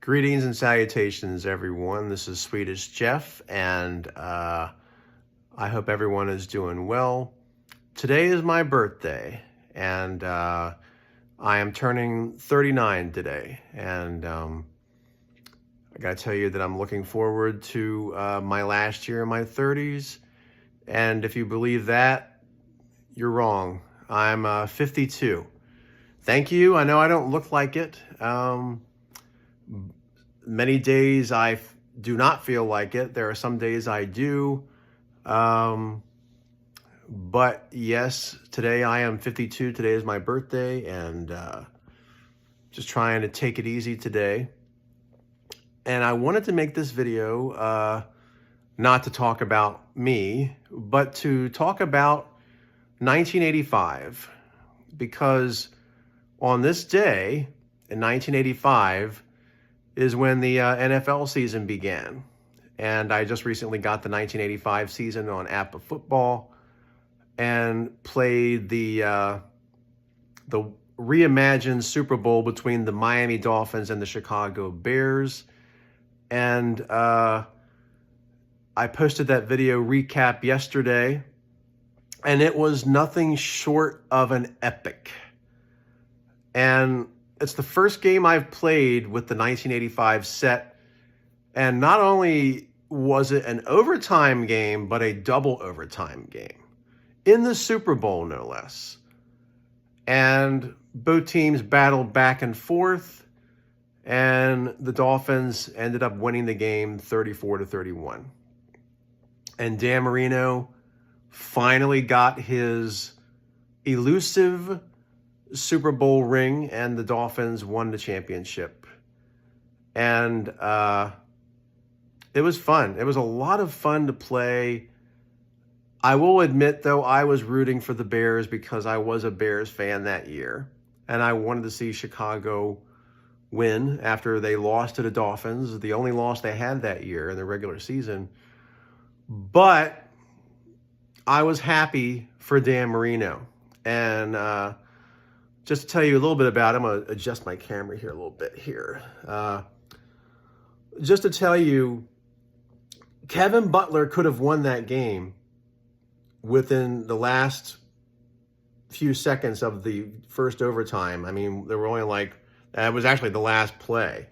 Greetings and salutations, everyone. This is Swedish Jeff, and I hope everyone is doing well. Today is my birthday, and I am turning 39 today. And I got to tell you that I'm looking forward to my last year in my 30s. And if you believe that, you're wrong. I'm 52. Thank you. I know I don't look like it. Many days I do not feel like it. There are some days I do. But yes, today I am 52. Today is my birthday, and just trying to take it easy today. And I wanted to make this video not to talk about me, but to talk about 1985, because on this day in 1985 is when the NFL season began. And I just recently got the 1985 season on APBA football and played the reimagined Super Bowl between the Miami Dolphins and the Chicago Bears. And I posted that video recap yesterday, and it was nothing short of an epic. And it's the first game I've played with the 1985 set. And not only was it an overtime game, but a double overtime game in the Super Bowl, no less. And both teams battled back and forth, and the Dolphins ended up winning the game 34-31. And Dan Marino finally got his elusive Super Bowl ring, and the Dolphins won the championship. And it was fun. It was a lot of fun to play. I will admit, though, I was rooting for the Bears because I was a Bears fan that year, and I wanted to see Chicago win after they lost to the Dolphins, the only loss they had that year in the regular season. But I was happy for Dan Marino. And just to tell you a little bit about him, I'm going to adjust my camera here a little bit here. Just to tell you, Kevin Butler could have won that game within the last few seconds of the first overtime. I mean, there were only it was actually the last play.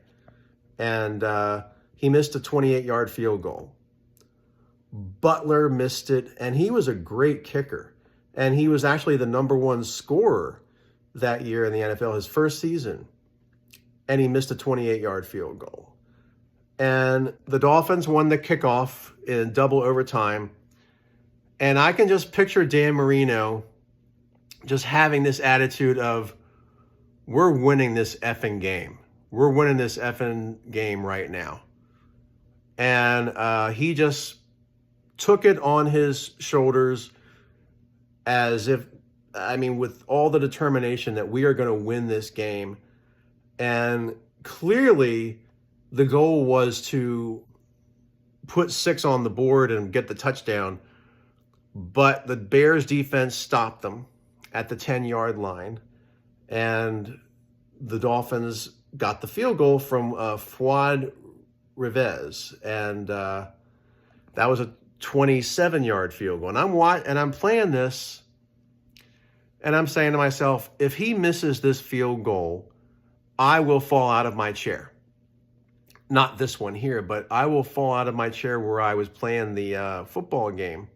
And he missed a 28-yard field goal. Butler missed it, and he was a great kicker. And he was actually the #1 scorer that year in the NFL, his first season, and he missed a 28-yard field goal. And the Dolphins won the kickoff in double overtime, and I can just picture Dan Marino just having this attitude of, we're winning this effing game. We're winning this effing game right now. And he just took it on his shoulders as if, with all the determination that we are going to win this game. And clearly the goal was to put 6 on the board and get the touchdown. But the Bears defense stopped them at the 10-yard line. And the Dolphins got the field goal from Fuad Rivez. And that was a 27-yard field goal. And I'm playing this, and I'm saying to myself, if he misses this field goal, I will fall out of my chair. Not this one here, but I will fall out of my chair where I was playing the football game.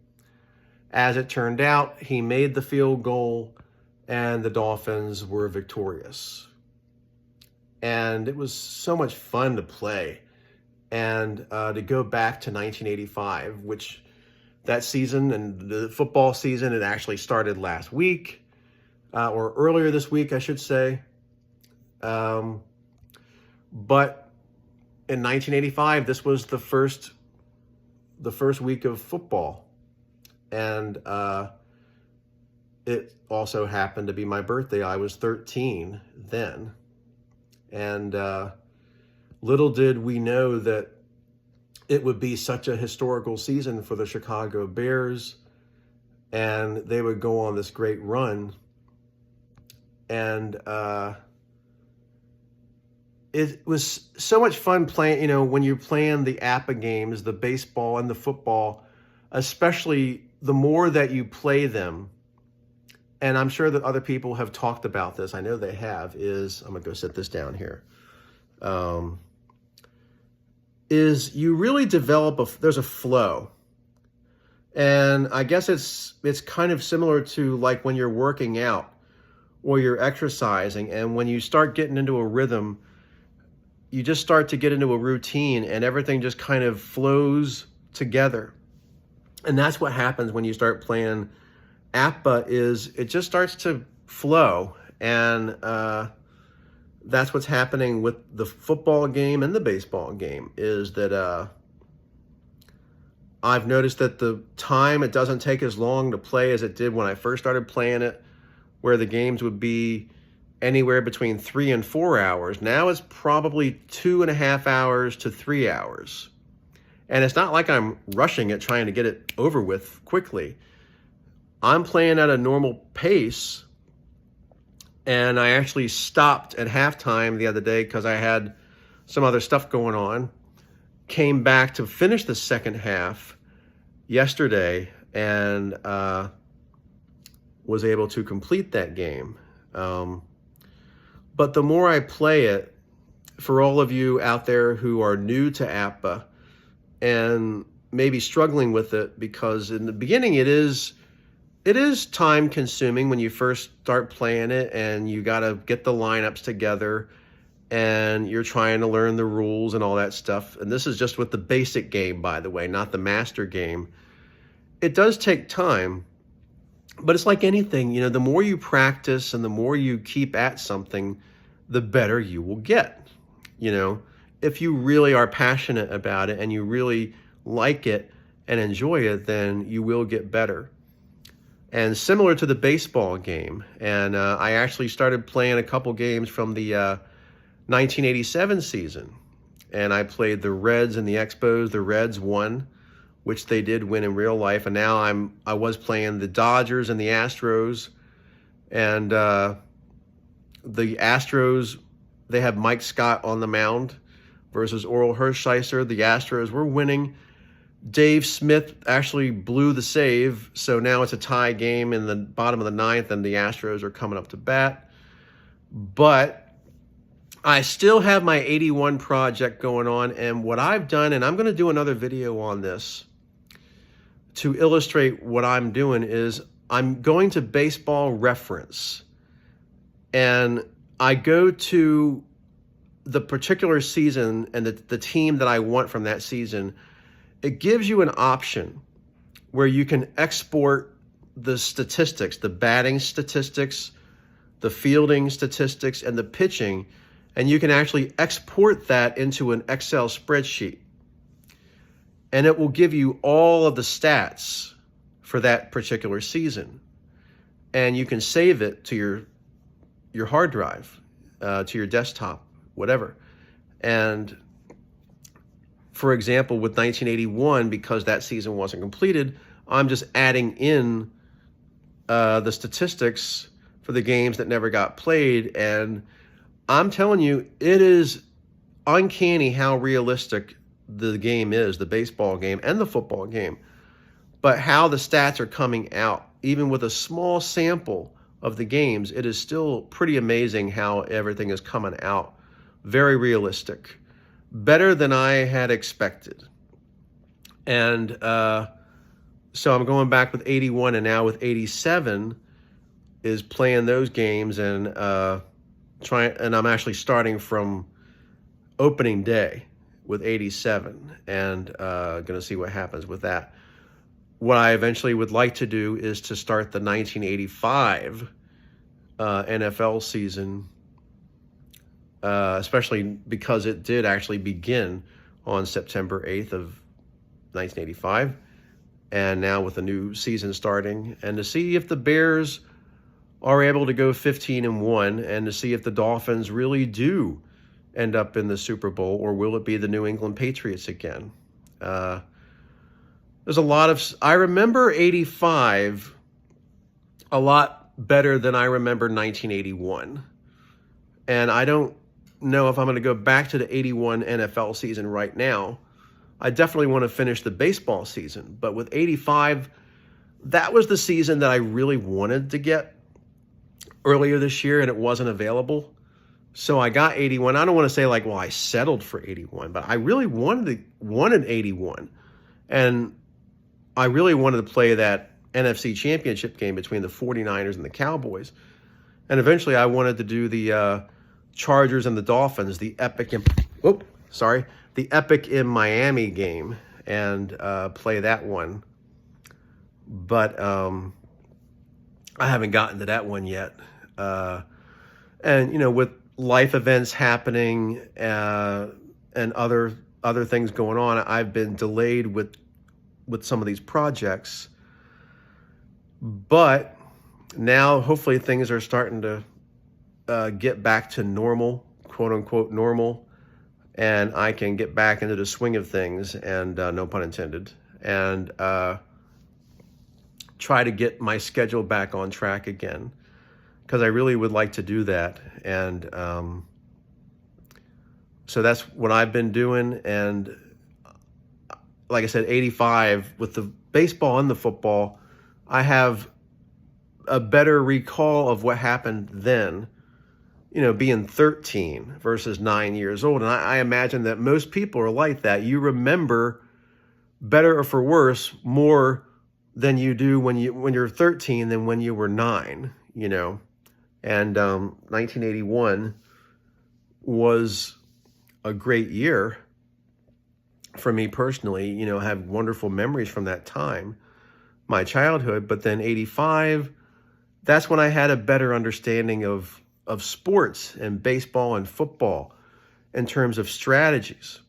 As it turned out, he made the field goal, and the Dolphins were victorious. And it was so much fun to play. And to go back to 1985, which that season, and the football season, it actually started last week. Or earlier this week, I should say. But in 1985, this was the first week of football. And it also happened to be my birthday. I was 13 then. And little did we know that it would be such a historical season for the Chicago Bears, and they would go on this great run. And it was so much fun playing, when you're playing the APBA games, the baseball and the football, especially the more that you play them, and I'm sure that other people have talked about this, I know they have, I'm going to go sit this down here, is you really develop there's a flow. And I guess it's kind of similar to like when you're working out or you're exercising, and when you start getting into a rhythm, you just start to get into a routine and everything just kind of flows together. And that's what happens when you start playing APBA, is it just starts to flow. And that's what's happening with the football game and the baseball game, is that I've noticed that the time, it doesn't take as long to play as it did when I first started playing it, where the games would be anywhere between 3 and 4 hours. Now it's probably 2.5 hours to 3 hours. And it's not like I'm rushing it, trying to get it over with quickly. I'm playing at a normal pace, and I actually stopped at halftime the other day because I had some other stuff going on. Came back to finish the second half yesterday, and was able to complete that game. But the more I play it, for all of you out there who are new to APBA and maybe struggling with it, because in the beginning it is time consuming when you first start playing it, and you got to get the lineups together and you're trying to learn the rules and all that stuff. And this is just with the basic game, by the way, not the master game. It does take time, but it's like anything, the more you practice and the more you keep at something, the better you will get. If you really are passionate about it and you really like it and enjoy it, then you will get better. And similar to the baseball game, and I actually started playing a couple games from the 1987 season, and I played the Reds and the Expos. The Reds won, which they did win in real life, and now I was playing the Dodgers and the Astros, and the Astros, they have Mike Scott on the mound versus Oral Hershiser. The Astros were winning. Dave Smith actually blew the save, so now it's a tie game in the bottom of the ninth, and the Astros are coming up to bat. But I still have my 81 project going on, and what I've done, and I'm going to do another video on this to illustrate what I'm doing, is I'm going to Baseball Reference, and I go to the particular season and the team that I want from that season. It gives you an option where you can export the statistics, the batting statistics, the fielding statistics, and the pitching, and you can actually export that into an Excel spreadsheet. And it will give you all of the stats for that particular season. And you can save it to your hard drive, to your desktop, whatever. And for example, with 1981, because that season wasn't completed, I'm just adding in the statistics for the games that never got played. And I'm telling you, it is uncanny how realistic the game is, the baseball game and the football game. But how the stats are coming out, even with a small sample of the games, it is still pretty amazing how everything is coming out. Very realistic. Better than I had expected. And so I'm going back with 81, and now with 87 is playing those games, and and I'm actually starting from opening day with 87, and going to see what happens with that. What I eventually would like to do is to start the 1985 NFL season, especially because it did actually begin on September 8th of 1985, and now with a new season starting, and to see if the Bears are able to go 15-1, and to see if the Dolphins really do end up in the Super Bowl, or will it be the New England Patriots again? There's a lot of, I remember 85 a lot better than I remember 1981. And I don't know if I'm going to go back to the 81 NFL season right now. I definitely want to finish the baseball season. But with 85, that was the season that I really wanted to get earlier this year, and it wasn't available. So I got 81. I don't want to say like, well, I settled for 81, but I really wanted 81. And I really wanted to play that NFC Championship game between the 49ers and the Cowboys. And eventually I wanted to do the Chargers and the Dolphins, the epic in Miami game, and play that one. But I haven't gotten to that one yet. And, you know, with life events happening and other things going on, I've been delayed with some of these projects. But now hopefully things are starting to get back to normal, quote unquote normal, and I can get back into the swing of things, and no pun intended, and try to get my schedule back on track again, because I really would like to do that. And so that's what I've been doing. And like I said, 85, with the baseball and the football, I have a better recall of what happened then, you know, being 13 versus 9 years old. And I imagine that most people are like that. You remember, better or for worse, more than you do when you're 13 than when you were 9, you know. And 1981 was a great year for me personally. You know, I have wonderful memories from that time, my childhood. But then 85, that's when I had a better understanding of sports and baseball and football in terms of strategies.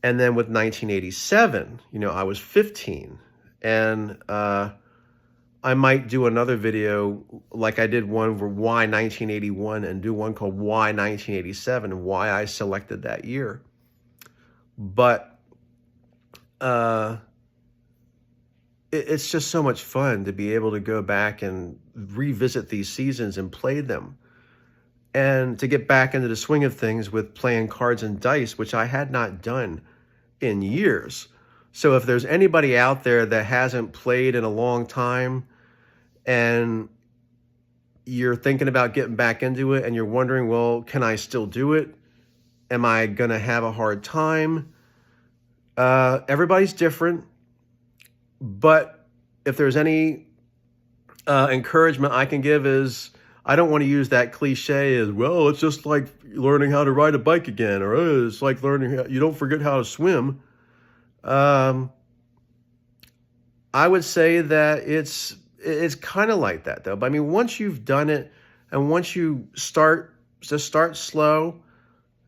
And then with 1987, you know, I was 15, and I might do another video like I did one for why 1981, and do one called why 1987 and why I selected that year. But it's just so much fun to be able to go back and revisit these seasons and play them, and to get back into the swing of things with playing cards and dice, which I had not done in years. So if there's anybody out there that hasn't played in a long time, and you're thinking about getting back into it, and you're wondering, well, can I still do it? Am I going to have a hard time? Everybody's different. But if there's any encouragement I can give, is I don't want to use that cliche as, well, it's just like learning how to ride a bike again, or it's like learning you don't forget how to swim. I would say that it's kind of like that, though. But I mean, once you've done it, and once you start slow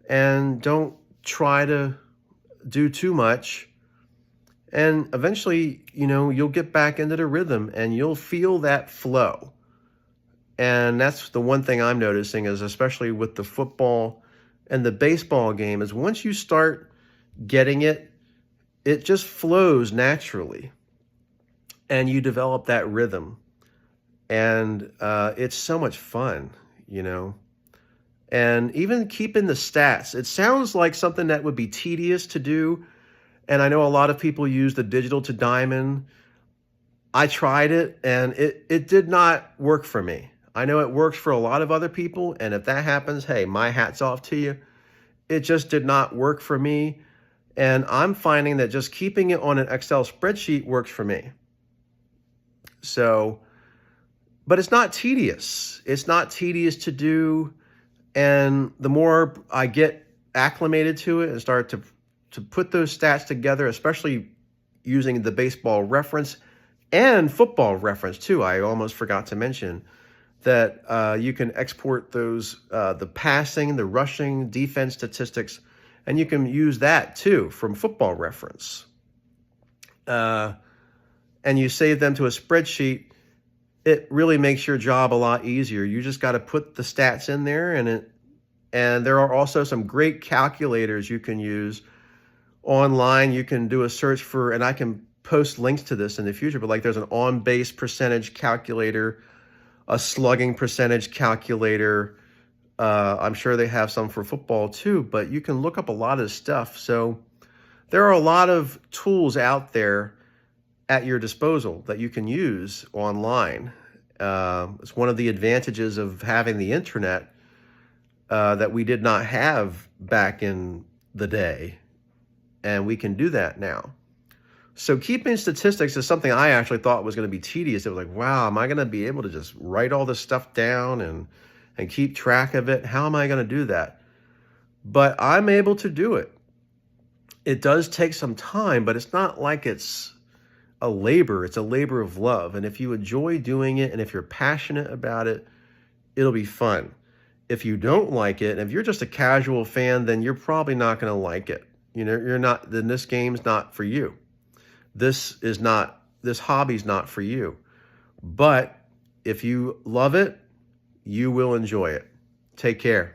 and don't try to do too much, and eventually, you know, you'll get back into the rhythm and you'll feel that flow. And that's the one thing I'm noticing, is especially with the football and the baseball game, is once you start getting it, it just flows naturally, and you develop that rhythm. And it's so much fun, you know. And even keeping the stats, it sounds like something that would be tedious to do. And I know a lot of people use the digital to diamond. I tried it, and it did not work for me. I know it works for a lot of other people, and if that happens, hey, my hat's off to you. It just did not work for me. And I'm finding that just keeping it on an Excel spreadsheet works for me. So, but it's not tedious. It's not tedious to do. And the more I get acclimated to it and start to put those stats together, especially using the baseball reference and football reference too. I almost forgot to mention that you can export those, the passing, the rushing, defense statistics, and you can use that too from football reference. And you save them to a spreadsheet. It really makes your job a lot easier. You just got to put the stats in there, and there are also some great calculators you can use online. You can do a search for, and I can post links to this in the future, but like there's an on-base percentage calculator, a slugging percentage calculator, I'm sure they have some for football too, but you can look up a lot of stuff. So there are a lot of tools out there at your disposal that you can use online. It's one of the advantages of having the internet that we did not have back in the day, and we can do that now. So keeping statistics is something I actually thought was going to be tedious. It was like, wow, am I going to be able to just write all this stuff down and keep track of it? How am I going to do that? But I'm able to do it. It does take some time, but it's not like it's a labor. It's a labor of love. And if you enjoy doing it and if you're passionate about it, it'll be fun. If you don't like it, and if you're just a casual fan, then you're probably not going to like it. Then this game's not for you. This hobby's not for you. But if you love it, you will enjoy it. Take care.